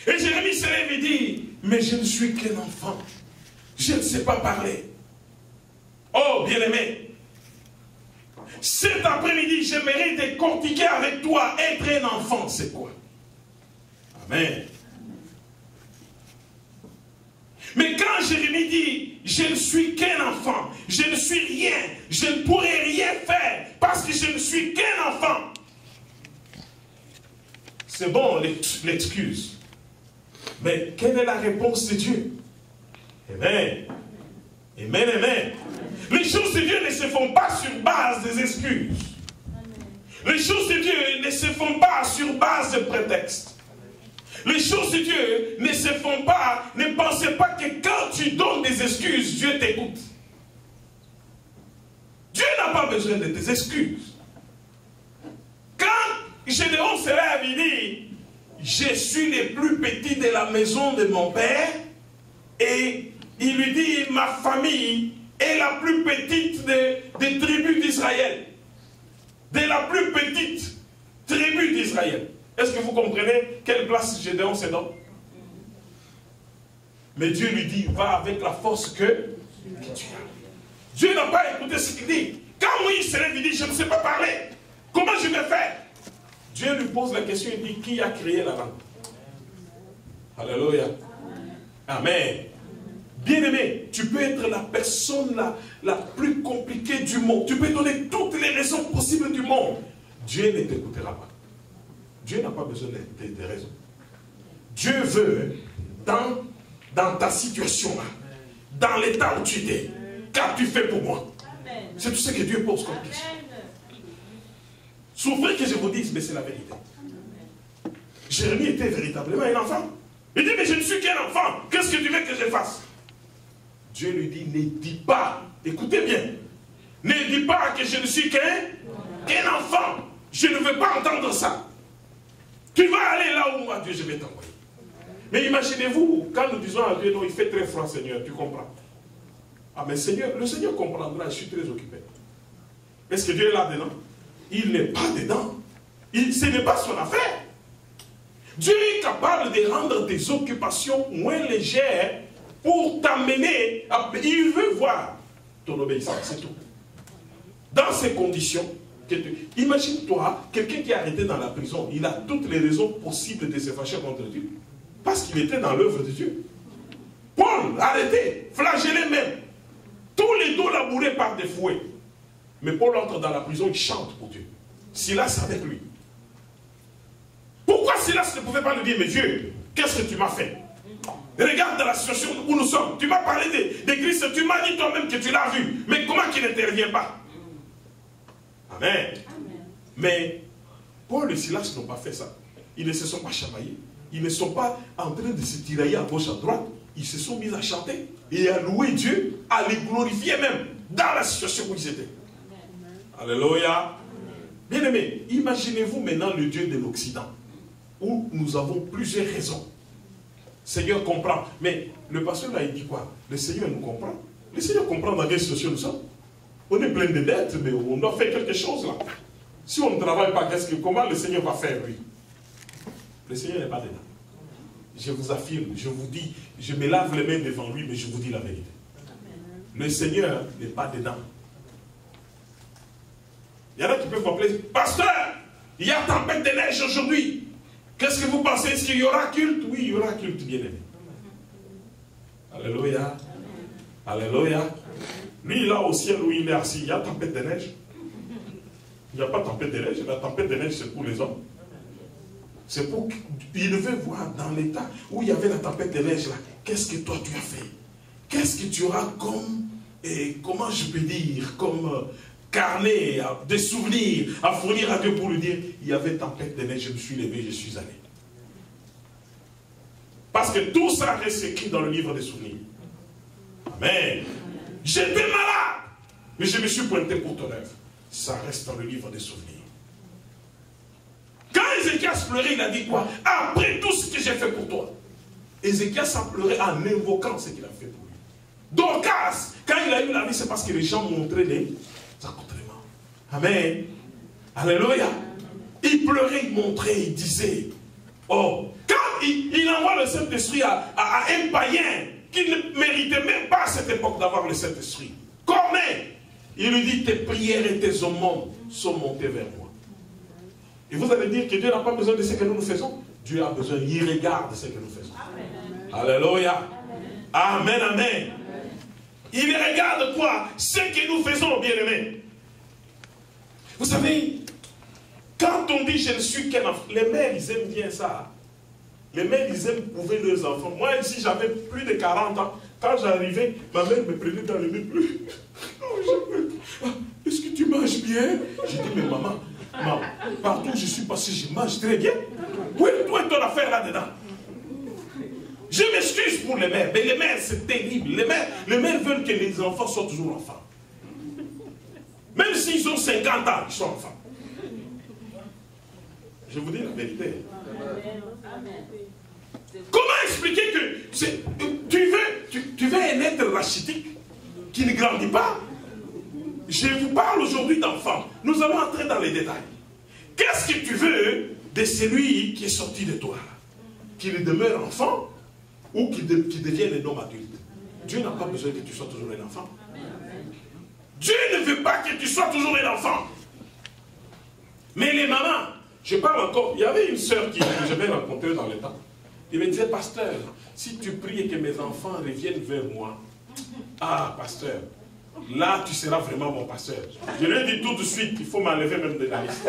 Et Jérémie se lève et dit, mais je ne suis qu'un enfant. Je ne sais pas parler. Oh, bien-aimé, cet après-midi, j'aimerais décortiquer avec toi, être un enfant, c'est quoi? Amen. Mais quand Jérémie dit, je ne suis qu'un enfant, je ne suis rien, je ne pourrai rien faire, parce que je ne suis qu'un enfant. C'est bon l'excuse. Mais quelle est la réponse de Dieu? Amen. Amen, amen. Les choses de Dieu ne se font pas sur base des excuses. Les choses de Dieu ne se font pas sur base de prétextes. Les choses de Dieu ne se font pas, ne pensez pas que quand tu donnes des excuses, Dieu t'écoute. Dieu n'a pas besoin de tes excuses. Quand Gédéon se lève, il dit, je suis le plus petit de la maison de mon père, et il lui dit, ma famille est la plus petite des tribus d'Israël. De la plus petite tribu d'Israël. Est-ce que vous comprenez quelle place Gédéon se donne? Mais Dieu lui dit, va avec la force que tu as. Dieu n'a pas écouté ce qu'il dit. Quand Moïse se lève, il dit, je ne sais pas parler. Comment je vais faire? Dieu lui pose la question, il dit, qui a créé la langue? Alléluia. Amen. Bien-aimé, tu peux être la personne la plus compliquée du monde. Tu peux donner toutes les raisons possibles du monde. Dieu ne t'écoutera pas. Dieu n'a pas besoin de raisons. Dieu veut, dans ta situation là, dans l'état où tu es, qu'as-tu fait pour moi? C'est tout ce que Dieu pose comme question. Souffrez que je vous dise, mais c'est la vérité. Jérémie était véritablement un enfant. Il dit, mais je ne suis qu'un enfant. Qu'est-ce que tu veux que je fasse? Dieu lui dit, ne dis pas, écoutez bien, ne dis pas que je ne suis qu'un enfant. Je ne veux pas entendre ça. Tu vas aller là où moi, Dieu, je vais t'envoyer. Mais imaginez-vous, quand nous disons à Dieu, non, il fait très froid, Seigneur, tu comprends. Ah, mais Seigneur, le Seigneur comprendra, je suis très occupé. Est-ce que Dieu est là-dedans? Il n'est pas dedans. Ce n'est pas son affaire. Dieu est capable de rendre tes occupations moins légères pour t'amener à... Il veut voir ton obéissance, c'est tout. Dans ces conditions, imagine-toi, quelqu'un qui est arrêté dans la prison, il a toutes les raisons possibles de se fâcher contre Dieu. Parce qu'il était dans l'œuvre de Dieu. Paul, arrêté, flagellé même. Tous les dos labourés par des fouets. Mais Paul entre dans la prison, il chante pour Dieu. Silas avec lui. Pourquoi Silas ne pouvait pas lui dire, mais Dieu, qu'est-ce que tu m'as fait? Regarde dans la situation où nous sommes. Tu m'as parlé de Christ, tu m'as dit toi-même que tu l'as vu. Mais comment qu'il n'intervient pas? Amen. Mais Paul et Silas n'ont pas fait ça. Ils ne se sont pas chamaillés. Ils ne sont pas en train de se tirailler à gauche, à droite. Ils se sont mis à chanter et à louer Dieu, à les glorifier même dans la situation où ils étaient. Alléluia. Bien-aimés, imaginez-vous maintenant le Dieu de l'Occident, où nous avons plusieurs raisons. Seigneur comprend. Mais le pasteur là, il dit quoi? Le Seigneur nous comprend. Le Seigneur comprend dans quelle situation nous sommes. On est plein de dettes, mais on doit faire quelque chose là. Si on ne travaille pas, comment le Seigneur va faire, lui? Le Seigneur n'est pas dedans. Je vous affirme, je vous dis, je me lave les mains devant lui, mais je vous dis la vérité. Le Seigneur n'est pas dedans. Il y en a qui peuvent m'appeler, pasteur, il y a tempête de neige aujourd'hui. Qu'est-ce que vous pensez? Est-ce qu'il y aura culte? Oui, il y aura culte, bien-aimé. Alléluia. Alléluia. Lui, là au ciel où il est assis, il y a tempête de neige. Il n'y a pas tempête de neige. La tempête de neige, c'est pour les hommes. C'est pour qu'il veut voir dans l'état où il y avait la tempête de neige là. Qu'est-ce que toi tu as fait? Qu'est-ce que tu auras comme, comment je peux dire, comme carnet, des souvenirs à fournir à Dieu pour lui dire, il y avait tempête de neige, je me suis levé, je suis allé. Parce que tout ça reste écrit dans le livre des souvenirs. Amen. J'étais malade, mais je me suis pointé pour ton œuvre. Ça reste dans le livre des souvenirs. Quand Ézéchias pleurait, il a dit quoi? Après tout ce que j'ai fait pour toi. Ézéchias a pleuré en invoquant ce qu'il a fait pour lui. Dorcas, quand il a eu la vie, c'est parce que les gens montraient les accoutrements. Amen. Alléluia. Il pleurait, il montrait, il disait, oh, quand il envoie le Saint-Esprit à un païen qui ne méritait même pas à cette époque d'avoir le Saint-Esprit. Corneille, il lui dit, tes prières et tes aumônes sont montées vers moi. Et vous allez dire que Dieu n'a pas besoin de ce que nous faisons. Dieu a besoin, il regarde ce que nous faisons. Amen. Alléluia. Amen, amen. Amen. Il regarde quoi? Ce que nous faisons, bien-aimés. Vous savez, quand on dit je ne suis qu'un enfant, les mères, ils aiment bien ça. Les mères, ils aiment prouver leurs enfants. Moi, ici, j'avais plus de 40 ans. Quand j'arrivais, ma mère me prenait dans le nez. Est-ce que tu manges bien? J'ai dit, mais maman, partout où je suis passé, je mange très bien. Où est ton affaire là-dedans? Je m'excuse pour les mères, mais les mères, c'est terrible. Les mères veulent que les enfants soient toujours enfants. Même s'ils ont 50 ans, ils sont enfants. Je vous dis la vérité. Comment expliquer que tu veux un être rachitique qui ne grandit pas? Je vous parle aujourd'hui d'enfants. Nous allons entrer dans les détails. Qu'est-ce que tu veux de celui qui est sorti de toi? Qu'il demeure enfant ou qu'il devienne un homme adulte? Dieu n'a pas besoin que tu sois toujours un enfant. Dieu ne veut pas que tu sois toujours un enfant. Mais les mamans, je parle encore, il y avait une sœur que j'avais rencontrée dans le temps. Il me disait, pasteur, si tu pries et que mes enfants reviennent vers moi, ah, pasteur, là, tu seras vraiment mon pasteur. Je lui ai dit tout de suite, il faut m'enlever même de la liste.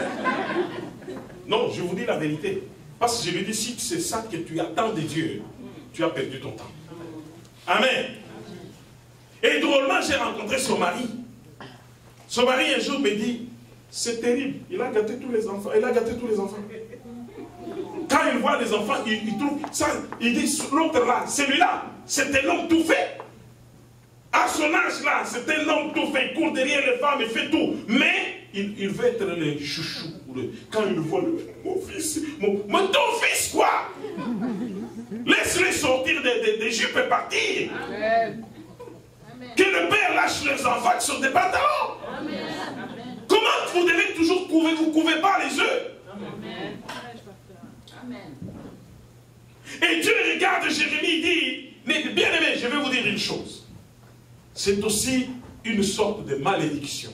Non, je vous dis la vérité. Parce que je lui ai dit, si c'est ça que tu attends de Dieu, tu as perdu ton temps. Amen. Et drôlement, j'ai rencontré son mari. Son mari, un jour, me dit, c'est terrible, il a gâté tous les enfants. Il a gâté tous les enfants. Quand il voit les enfants, il trouve ça. Il dit, l'autre là, celui-là, c'est un homme tout fait. À son âge là, c'est un homme tout fait. Il court derrière les femmes, il fait tout. Mais il veut être le chouchou. Quand il voit mon fils, ton fils quoi? Laisse-le sortir des jupes et partir. Amen. Que le père lâche les enfants qui sont des pantalons. Amen. Comment vous devez toujours couver? Vous ne couvez pas les œufs. Amen. Et Dieu regarde Jérémie, il dit, mais bien aimé, je vais vous dire une chose. C'est aussi une sorte de malédiction.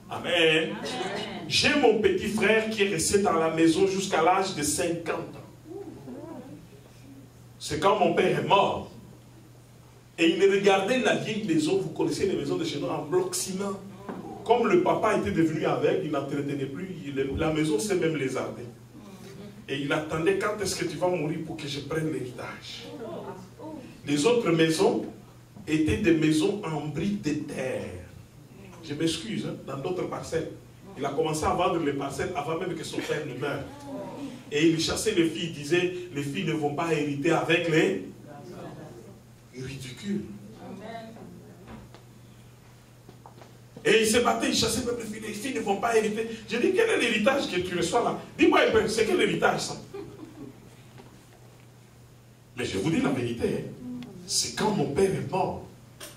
Amen. J'ai mon petit frère qui est resté dans la maison jusqu'à l'âge de 50 ans. C'est quand mon père est mort. Et il me regardait la vieille maison, vous connaissez les maisons de chez nous, en bloc ciment. Comme le papa était devenu aveugle, il n'entretenait plus, la maison s'est même lézardée. Et il attendait quand est-ce que tu vas mourir pour que je prenne l'héritage. Les autres maisons étaient des maisons en briques de terre. Je m'excuse, hein, dans d'autres parcelles. Il a commencé à vendre les parcelles avant même que son père ne meure. Et il chassait les filles, il disait, les filles ne vont pas hériter avec les... Ridicule. Et il se battait, il chassait même les filles ne vont pas hériter. J'ai dit, quel est l'héritage que tu reçois là? Dis-moi un peu, c'est quel héritage ça? Mais je vous dis la vérité, hein. C'est quand mon père est mort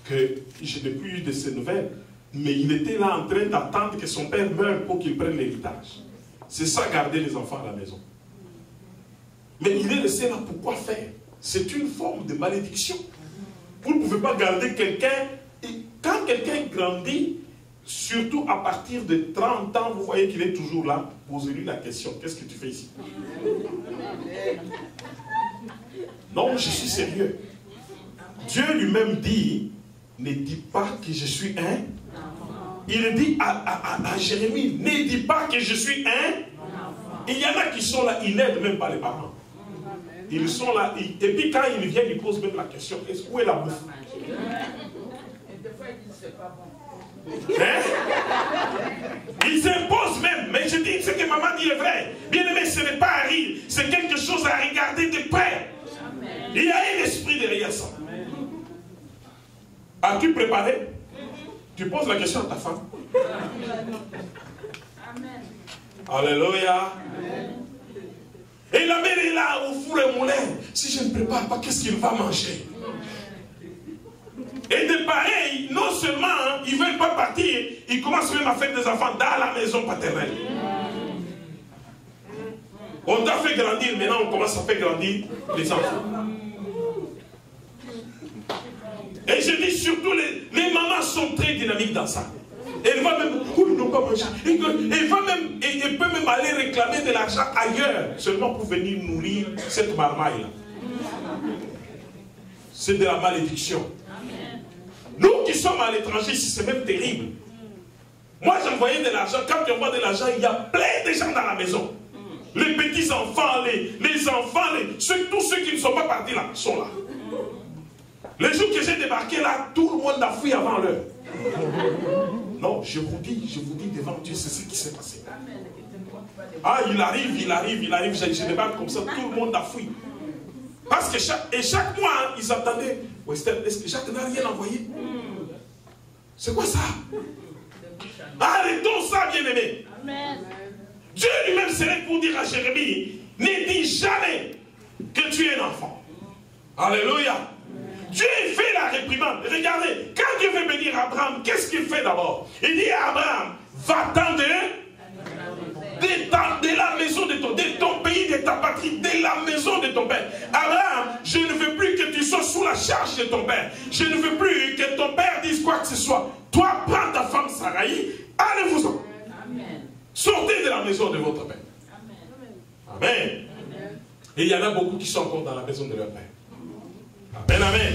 que je n'ai plus eu de ces nouvelles. Mais il était là en train d'attendre que son père meure pour qu'il prenne l'héritage. C'est ça, garder les enfants à la maison. Mais il est resté là, pourquoi faire? C'est une forme de malédiction. Vous ne pouvez pas garder quelqu'un. Quand quelqu'un grandit, surtout à partir de 30 ans, vous voyez qu'il est toujours là, posez-lui la question, qu'est-ce que tu fais ici? Non, je suis sérieux. Dieu lui-même dit, ne dis pas que je suis un. Il dit à Jérémie, ne dis pas que je suis un. Il y en a qui sont là, ils n'aident même pas les parents. Ils sont là, et puis quand ils viennent, ils posent même la question, où est la bouffe? Et des fois, ils disent, c'est pas bon. Hein? Ils imposent même, mais je dis, ce que maman dit est vrai. Bien aimé, ce n'est pas à rire, c'est quelque chose à regarder de près. Il y a un esprit derrière ça. As-tu préparé? Tu poses la question à ta femme. Amen. Alléluia. Et la mère est là au four et moulin. Si je ne prépare pas, qu'est-ce qu'il va manger? Et de pareil, non seulement hein, ils ne veulent pas partir, ils commencent même à faire des enfants dans la maison paternelle. On t'a fait grandir, maintenant on commence à faire grandir les enfants. Et je dis surtout, les mamans sont très dynamiques dans ça. Elle va même, ils n'ont pas mangé. Elle peut même aller réclamer de l'argent ailleurs, seulement pour venir nourrir cette marmaille-là. C'est de la malédiction. Nous qui sommes à l'étranger, c'est même terrible. Moi, j'envoyais de l'argent. Quand tu envoies de l'argent, il y a plein de gens dans la maison. Les petits-enfants, les enfants, tous ceux qui ne sont pas partis là, sont là. Le jour que j'ai débarqué là, tout le monde a fui avant l'heure. Non, je vous dis devant Dieu, c'est ce qui s'est passé. Ah, il arrive, je débarque comme ça, tout le monde a fui. Parce que chaque mois, hein, ils attendaient. Western, est-ce que Jacques n'a rien envoyé? C'est quoi ça? Arrêtons ça, bien-aimé. Dieu lui-même serait pour dire à Jérémie, ne dis jamais que tu es un enfant. Alléluia. Dieu fait la réprimande. Regardez, quand Dieu veut bénir Abraham, qu'est-ce qu'il fait d'abord? Il dit à Abraham, va-t'en de la maison de ton pays, de ta patrie, de la maison de ton père. Abraham, je ne veux plus que tu sois sous la charge de ton père. Je ne veux plus que ton père dise quoi que ce soit. Toi, prends ta femme Saraï, allez-vous-en. Sortez de la maison de votre père. Amen. Et il y en a beaucoup qui sont encore dans la maison de leur père. Amen, amen.